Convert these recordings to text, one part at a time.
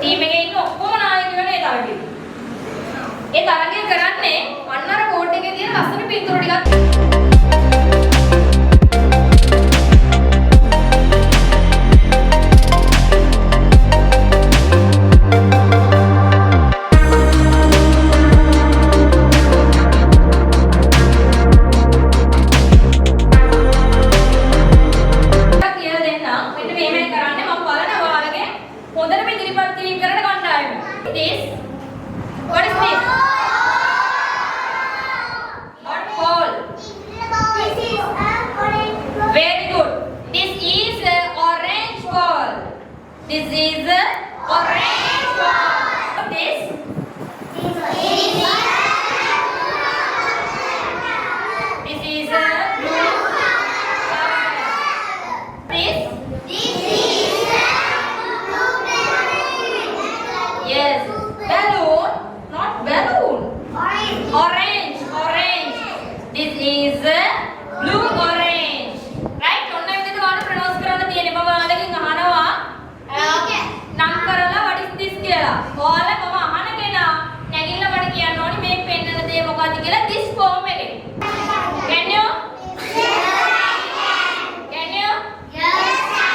Team එකේ ඉන්න ඔක්කොම නායකයෝ මේ තරගෙදි. ඒ තරගය කරන්නේ අන්න අර බෝඩ් එකේ තියෙන ලස්සන පින්තූර ටිකක් This is a orange ball. This is a blue ball. This is a yes balloon, not balloon. Orange. This is a blue orange. Right? ඔන්න විදිහට ඔයාලා ප්‍රොනවුන්ස් කරන්න තියෙන්නේ. මම ඔයාලගෙන් අහනවා නම් කරලා what is this කියලා. ඔයාලා මම අහන කෙනා නැගිටලා මට කියන්න ඕනි මේ පෙන්නන දේ මොකක්ද කියලා this form එකේ. Can you? Can you? Yes I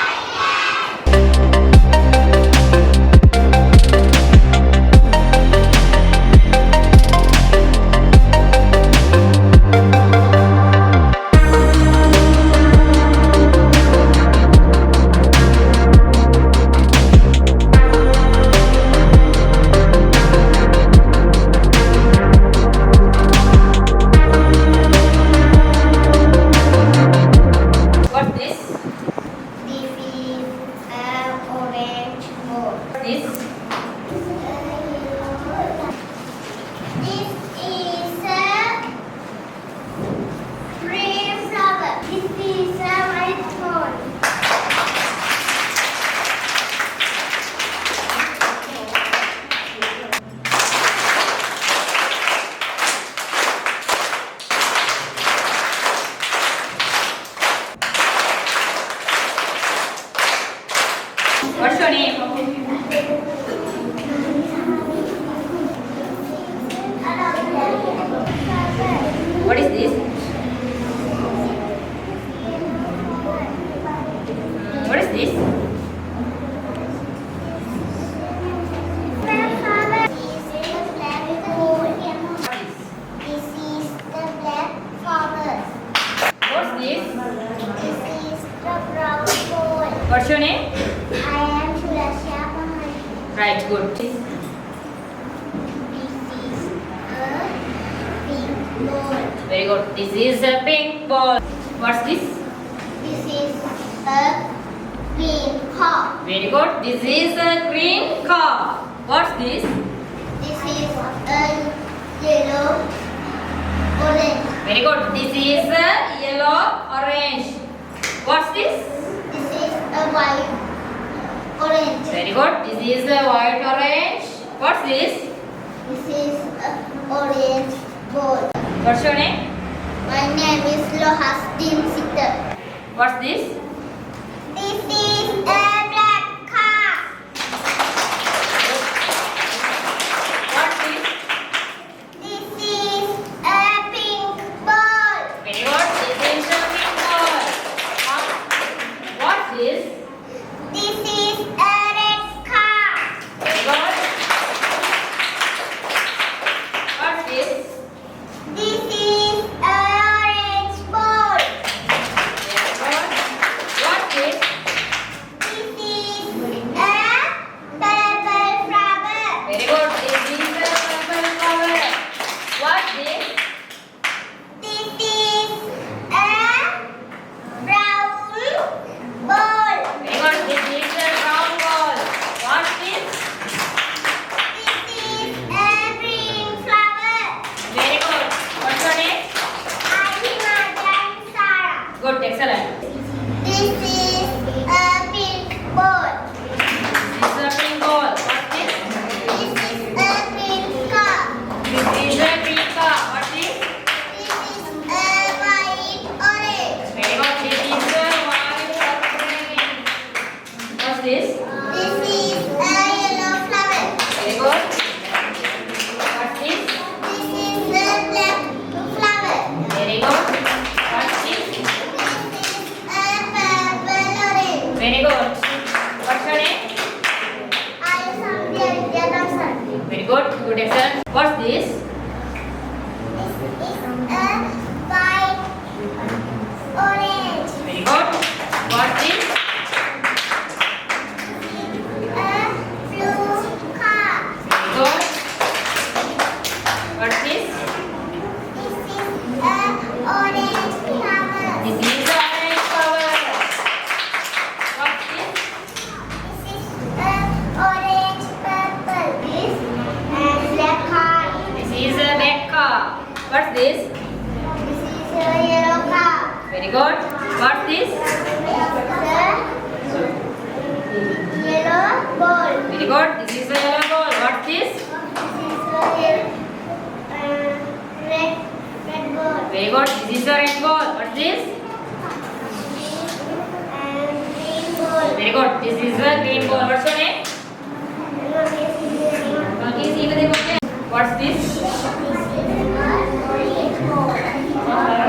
What's your name? What is this? What is this? What's your name? I am Shurashya Pahari. Right, good. This is a pink ball. Very good. This is a pink ball. What's this? This is a green car. Very good. This is a green car. What's this? This is a yellow orange. Very good. This is a yellow orange. What's this? This is a white orange. Very good. This is a white orange. What's this? This is a orange ball. What's your name? My name is Lohas Dimsitter. What's this? This is a black car. What's this? This is a pink ball. Very good. This is a pink ball. What's this? This is a red car. Very good. What's this? This is a orange ball. Very good. What's this? This is a purple flower. Very good. This is a purple flower. What's this? This is a brown ball. Very good. This is a brown ball. What's this? This is a green flower. Very good. What's your name? Ahimajan Sara. Good. Excellent. This is a pink ball. This is a pink ball. What's this? This is Very good. Good, excellent. What's this? This is a white orange. Very good. What's this? A blue car. Very good. What's this? This is a orange flower. This is orange flower. What's this? This is a orange purple. This and black car. This is a black car. What's this? This is a yellow car. Very good. What's this? This is a yellow ball. Very good. This is a yellow ball. What's this? This is a red ball. Very good. This is a red ball. What's this? And green ball. Very good. This is a green ball. What's your name? Monkey, see the book. What's this?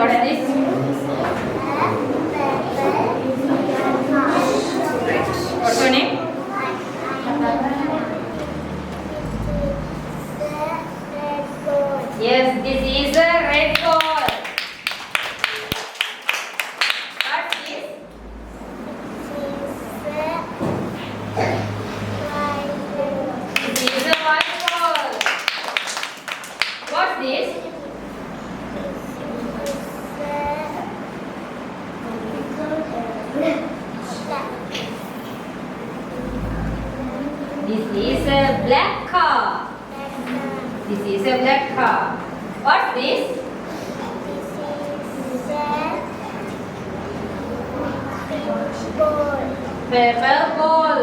What's this? What's your name? Yes, this is a red ball. What's this? This is a white ball. What's this? This is a black car. This is a black car. What's this? Purple ball.